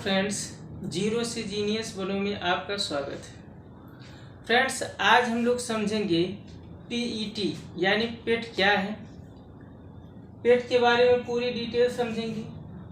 Friends, zero से genius बनो में आपका स्वागत है। फ्रेंड्स, आज हम लोग समझेंगे पीईटी यानी पेट क्या है। पेट के बारे में पूरी डिटेल समझेंगे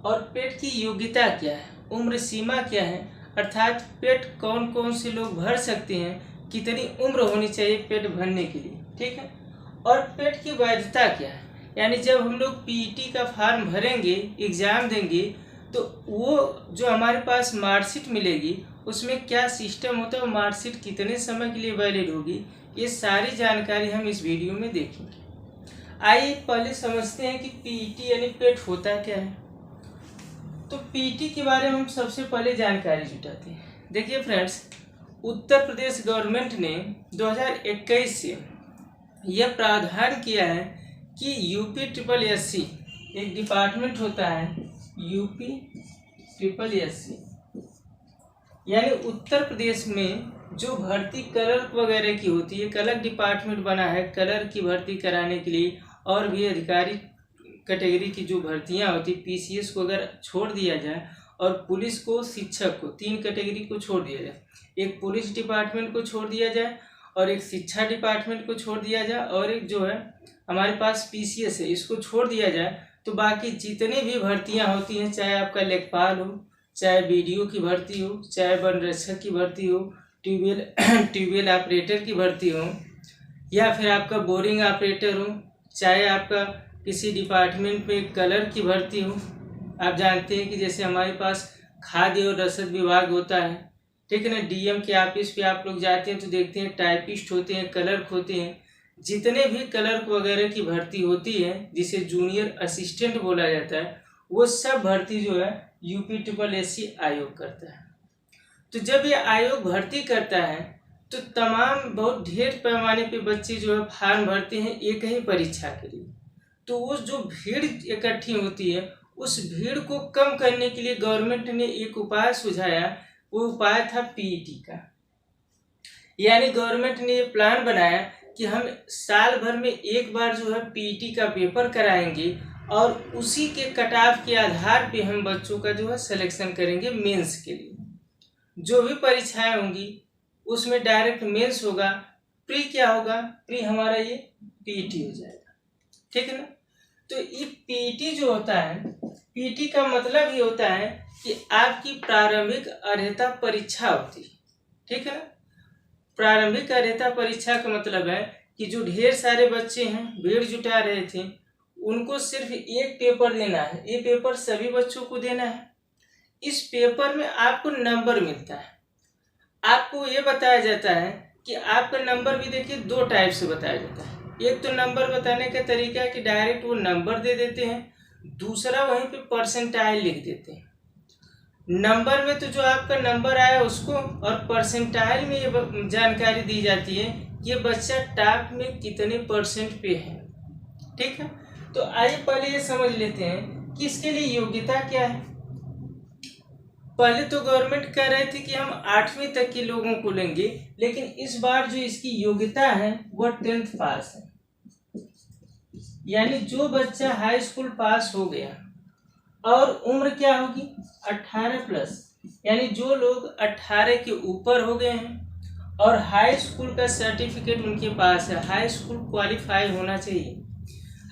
और पेट की योग्यता क्या है, उम्र सीमा क्या है, अर्थात पेट कौन कौन से लोग भर सकते हैं, कितनी उम्र होनी चाहिए पेट भरने के लिए, ठीक है। और पेट की वैधता क्या है, यानी जब हम लोग पीईटी का फॉर्म भरेंगे, एग्ज़ाम देंगे, तो वो जो हमारे पास मार्कशीट मिलेगी उसमें क्या सिस्टम होता है और मार्कशीट कितने समय के लिए वैलिड होगी, ये सारी जानकारी हम इस वीडियो में देखेंगे। आइए पहले समझते हैं कि पीईटी यानी पेट होता क्या है। तो पीईटी के बारे में हम सबसे पहले जानकारी जुटाते हैं। देखिए फ्रेंड्स, उत्तर प्रदेश गवर्नमेंट ने 2021 से यह प्रावधान किया है कि UPSSC एक डिपार्टमेंट होता है, UPSSC, यानी उत्तर प्रदेश में जो भर्ती क्लर्क वगैरह की होती है, एक अलग डिपार्टमेंट बना है क्लर्क की भर्ती कराने के लिए। और भी अधिकारी कैटेगरी की जो भर्तियां होती, PCS को अगर छोड़ दिया जाए और पुलिस को, शिक्षक को, 3 कैटेगरी को छोड़ दिया जाए, एक पुलिस डिपार्टमेंट को छोड़ दिया जाए और एक शिक्षा डिपार्टमेंट को छोड़ दिया जाए और एक जो है हमारे पास PCS है, इसको छोड़ दिया जाए, तो बाकी जितनी भी भर्तियां होती हैं, चाहे आपका लेखपाल हो, चाहे BDO की भर्ती हो, चाहे वन रक्षक की भर्ती हो, ट्यूबवेल ऑपरेटर की भर्ती हो, या फिर आपका बोरिंग ऑपरेटर हो, चाहे आपका किसी डिपार्टमेंट में क्लर्क की भर्ती हो। आप जानते हैं कि जैसे हमारे पास खाद्य और रसद विभाग होता है, ठीक है ना। DM के ऑफिस पे आप लोग जाते हैं तो देखते हैं टाइपिस्ट होते हैं, क्लर्क होते हैं। जितने भी क्लर्क वगैरह की भर्ती होती है, जिसे जूनियर असिस्टेंट बोला जाता है, वो सब भर्ती जो है UPSSC आयोग करता है। तो जब ये आयोग भर्ती करता है तो तमाम बहुत ढेर पैमाने पे बच्चे जो है फॉर्म भरते हैं एक ही परीक्षा के लिए। तो वो जो भीड़ इकट्ठी होती है, उस भीड़ को कम करने के लिए गवर्नमेंट ने एक उपाय सुझाया। वो उपाय था पीईटी का। यानी गवर्नमेंट ने ये प्लान बनाया कि हम साल भर में एक बार जो है पीईटी का पेपर कराएंगे और उसी के कट ऑफ के आधार पे हम बच्चों का जो है सिलेक्शन करेंगे मेंस के लिए। जो भी परीक्षाएं होंगी उसमें डायरेक्ट मेंस होगा, प्री क्या होगा, प्री हमारा ये पीईटी हो जाएगा, ठीक है ना। तो ये पीईटी जो होता है, पीईटी का मतलब ये होता है कि आपकी प्रारंभिक अर्हता परीक्षा होती है, ठीक है ना। प्रारंभिक अर्हता परीक्षा का मतलब है कि जो ढेर सारे बच्चे हैं, भीड़ जुटा रहे थे, उनको सिर्फ एक पेपर देना है। ये पेपर सभी बच्चों को देना है। इस पेपर में आपको नंबर मिलता है। आपको ये बताया जाता है कि आपका नंबर भी देखिए 2 टाइप से बताया जाता है। एक तो नंबर बताने का तरीका है कि डायरेक्ट वो नंबर दे देते हैं, दूसरा वहीं पे परसेंटाइल लिख देते हैं। नंबर में तो जो आपका नंबर आया उसको, और परसेंटाइल में ये जानकारी दी जाती है कि ये बच्चा टॉप में कितने % पे है, ठीक है। तो आइए पहले ये समझ लेते हैं कि इसके लिए योग्यता क्या है। पहले तो गवर्नमेंट कह रहे थे कि हम 8वीं तक के लोगों को लेंगे, लेकिन इस बार जो इसकी योग्यता है वह 10th पास है। यानी जो बच्चा हाई स्कूल पास हो गया और उम्र क्या होगी 18+, यानी जो लोग 18 के ऊपर हो गए हैं और हाई स्कूल का सर्टिफिकेट उनके पास है, हाई स्कूल क्वालिफाई होना चाहिए,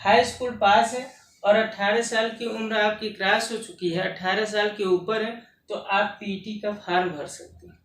हाई स्कूल पास है और 18 साल की उम्र आपकी क्रॉस हो चुकी है, 18 साल के ऊपर है, तो आप पीईटी का फॉर्म भर सकते हैं,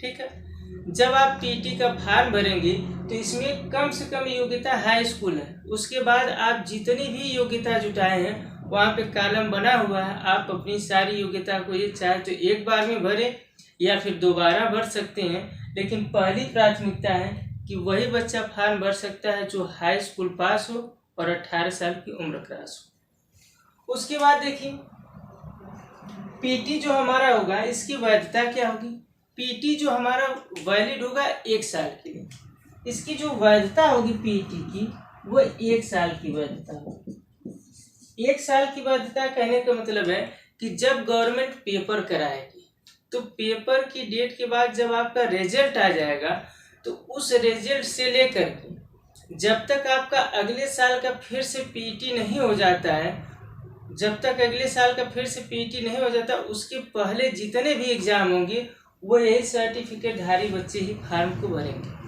ठीक है। जब आप पीईटी का फॉर्म भरेंगे तो इसमें कम से कम योग्यता हाई स्कूल है। उसके बाद आप जितनी भी योग्यता जुटाए हैं वहाँ पे कॉलम बना हुआ है, आप अपनी सारी योग्यता को ये चाहे तो एक बार में भरें या फिर दोबारा भर सकते हैं। लेकिन पहली प्राथमिकता है कि वही बच्चा फॉर्म भर सकता है जो हाई स्कूल पास हो और 18 साल की उम्र क्रॉस हो। उसके बाद देखिए पीईटी जो हमारा होगा, इसकी वैधता क्या होगी। पीईटी जो हमारा वैलिड होगा 1 साल के लिए। इसकी जो वैधता होगी पीईटी की, वो 1 साल की वैधता होगी। 1 साल की वैधता कहने का मतलब है कि जब गवर्नमेंट पेपर कराएगी तो पेपर की डेट के बाद जब आपका रिजल्ट आ जाएगा, तो उस रिजल्ट से लेकर के जब तक आपका अगले साल का फिर से पीईटी नहीं हो जाता है, जब तक अगले साल का फिर से पीटी नहीं हो जाता, उसके पहले जितने भी एग्जाम होंगे वो यही सर्टिफिकेट धारी बच्चे ही फॉर्म को भरेंगे।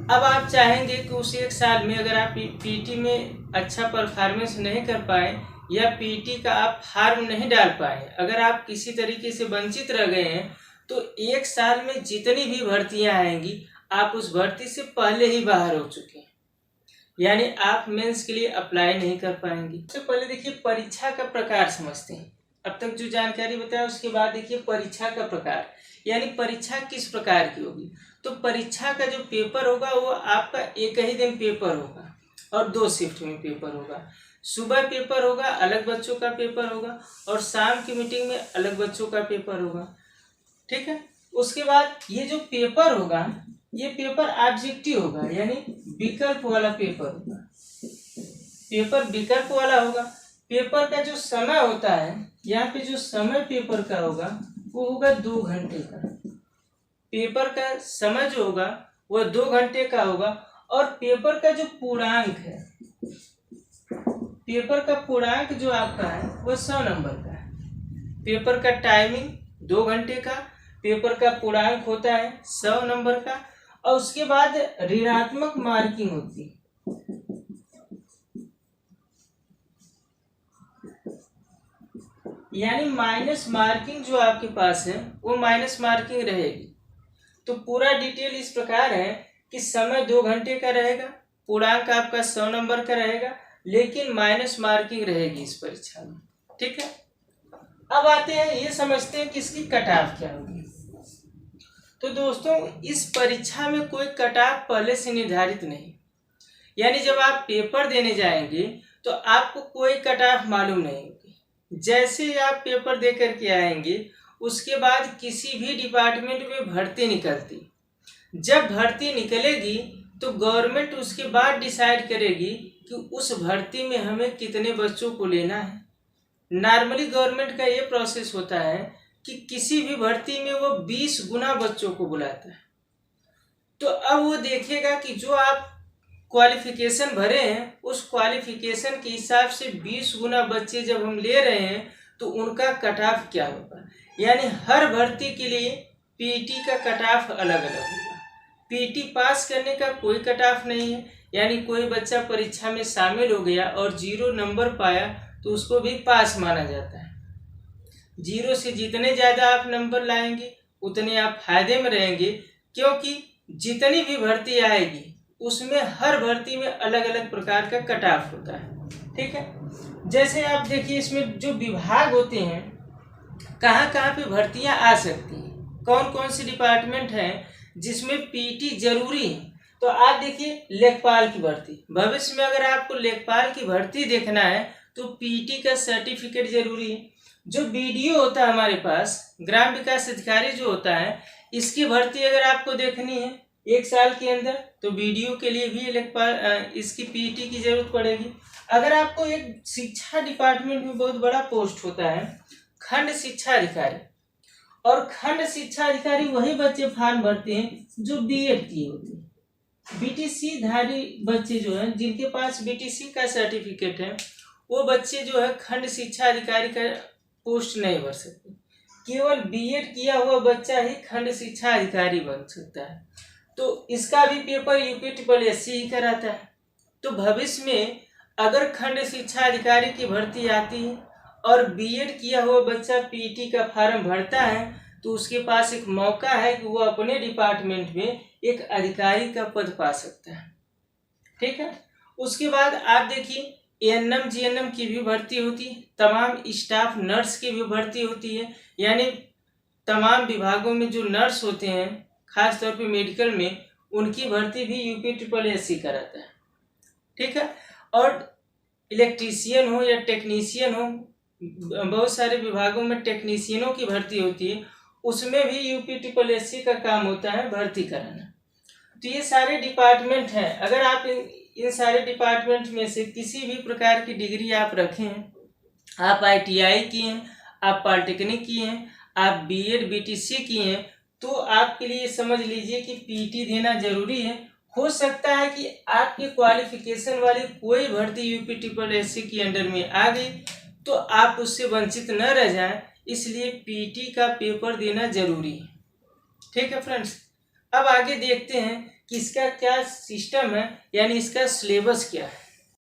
अब आप चाहेंगे कि उस एक साल में अगर आप पीटी में अच्छा परफॉर्मेंस नहीं कर पाए या पीटी का आप फॉर्म नहीं डाल पाए, अगर आप किसी तरीके से वंचित रह गए हैं, तो एक साल में जितनी भी भर्तियां आएंगी आप उस भर्ती से पहले ही बाहर हो चुके हैं, यानी आप मेंस के लिए अप्लाई नहीं कर पाएंगे। सबसे पहले देखिए परीक्षा का प्रकार समझते हैं। अब तक जो जानकारी बताया उसके बाद देखिए परीक्षा का प्रकार, यानी परीक्षा किस प्रकार की होगी। तो परीक्षा का जो पेपर होगा वो आपका एक ही दिन पेपर होगा और 2 शिफ्ट में पेपर होगा। सुबह पेपर होगा, अलग बच्चों का पेपर होगा, और शाम की मीटिंग में अलग बच्चों का पेपर होगा। ठीक है। उसके बाद ये जो पेपर होगा ये पेपर ऑब्जेक्टिव होगा, यानी विकल्प वाला पेपर होगा। पेपर विकल्प वाला होगा। पेपर का जो समय होता है, यहाँ पे जो समय पेपर का होगा वो होगा 2 घंटे का। पेपर का समय जो होगा वह 2 घंटे का होगा। और पेपर का जो पूर्णांक है, पेपर का पूर्णांक जो आपका है वो 100 नंबर का है। पेपर का टाइमिंग 2 घंटे का, पेपर का पूर्णांक होता है 100 नंबर का, और उसके बाद ऋणात्मक मार्किंग होती है। यानी माइनस मार्किंग जो आपके पास है वो माइनस मार्किंग रहेगी। तो पूरा डिटेल इस प्रकार है कि समय 2 घंटे का रहेगा, पूर्णांक आपका 100 नंबर का रहेगा, लेकिन माइनस मार्किंग रहेगी इस परीक्षा में। ठीक है। अब आते हैं, ये समझते हैं कि इसकी कट ऑफ क्या होगी। तो दोस्तों इस परीक्षा में कोई कट ऑफ पहले से निर्धारित नहीं, यानी जब आप पेपर देने जाएंगे तो आपको कोई कट ऑफ मालूम नहीं होगी। जैसे ही आप पेपर दे करके आएंगे उसके बाद किसी भी डिपार्टमेंट में भर्ती निकलती, जब भर्ती निकलेगी तो गवर्नमेंट उसके बाद डिसाइड करेगी कि उस भर्ती में हमें कितने बच्चों को लेना है। नॉर्मली गवर्नमेंट का ये प्रोसेस होता है कि किसी भी भर्ती में वो 20 गुना बच्चों को बुलाता है। तो अब वो देखेगा कि जो आप क्वालिफिकेशन भरे हैं उस क्वालिफिकेशन के हिसाब से 20 गुना बच्चे जब हम ले रहे हैं तो उनका कट ऑफ क्या होगा। यानी हर भर्ती के लिए पीटी का कट ऑफ अलग अलग होगा। पीटी पास करने का कोई कट ऑफ नहीं है, यानी कोई बच्चा परीक्षा में शामिल हो गया और 0 नंबर पाया तो उसको भी पास माना जाता है। 0 से जितने ज़्यादा आप नंबर लाएंगे उतने आप फायदे में रहेंगे, क्योंकि जितनी भी भर्ती आएगी उसमें हर भर्ती में अलग अलग प्रकार का कट ऑफ होता है। ठीक है। जैसे आप देखिए इसमें जो विभाग होते हैं, कहाँ कहाँ पे भर्तियाँ आ सकती हैं, कौन कौन से डिपार्टमेंट हैं जिसमें पीटी जरूरी है। तो आप देखिए लेखपाल की भर्ती, भविष्य में अगर आपको लेखपाल की भर्ती देखना है तो पीटी का सर्टिफिकेट जरूरी है। जो बीडीओ होता है हमारे पास, ग्राम विकास अधिकारी जो होता है, इसकी भर्ती अगर आपको देखनी है 1 साल के अंदर तो बीडीओ के लिए भी इसकी पीटी की जरूरत पड़ेगी। अगर आपको एक शिक्षा डिपार्टमेंट में बहुत बड़ा पोस्ट होता है खंड शिक्षा अधिकारी, और खंड शिक्षा अधिकारी वही बच्चे फॉर्म भरते हैं जो बीएड किए होते हैं। बीटीसी धारी बच्चे जो हैं जिनके पास बीटीसी का सर्टिफिकेट है वो बच्चे जो है खंड शिक्षा अधिकारी का पोस्ट नहीं भर सकते। केवल बीएड किया हुआ बच्चा ही खंड शिक्षा अधिकारी बन सकता है। तो इसका भी पेपर यूपीएससी ही कराता है। तो भविष्य में अगर खंड शिक्षा अधिकारी की भर्ती आती है और बीएड किया हुआ बच्चा पीटी का फॉर्म भरता है तो उसके पास एक मौका है कि वो अपने डिपार्टमेंट में एक अधिकारी का पद पा सकता है। ठीक है। उसके बाद आप देखिए एएनएम जीएनएम की भी भर्ती होती है, तमाम स्टाफ नर्स की भी भर्ती होती है, यानी तमाम विभागों में जो नर्स होते हैं खास तौर पे मेडिकल में, उनकी भर्ती भी यूपीएससी कराता है। ठीक है। और इलेक्ट्रीशियन हो या टेक्नीशियन हो, बहुत सारे विभागों में टेक्नीशियनों की भर्ती होती है, उसमें भी यूपीएससी का काम होता है भर्ती कराना। तो ये सारे डिपार्टमेंट हैं। अगर आप इन सारे डिपार्टमेंट में से किसी भी प्रकार की डिग्री आप रखें हैं, आप आईटीआई किए हैं, आप पॉलिटेक्निक किए हैं, आप बीएड बीटीसी किए हैं, तो आपके लिए समझ लीजिए कि पीटी देना जरूरी है। हो सकता है कि आपके क्वालिफिकेशन वाली कोई भर्ती यूपीएससी के अंडर में आ गई, तो आप उससे वंचित न रह जाएं, इसलिए पीटी का पेपर देना जरूरी है। ठीक है फ्रेंड्स, अब आगे देखते हैं कि इसका क्या सिस्टम है, यानी इसका सिलेबस क्या है।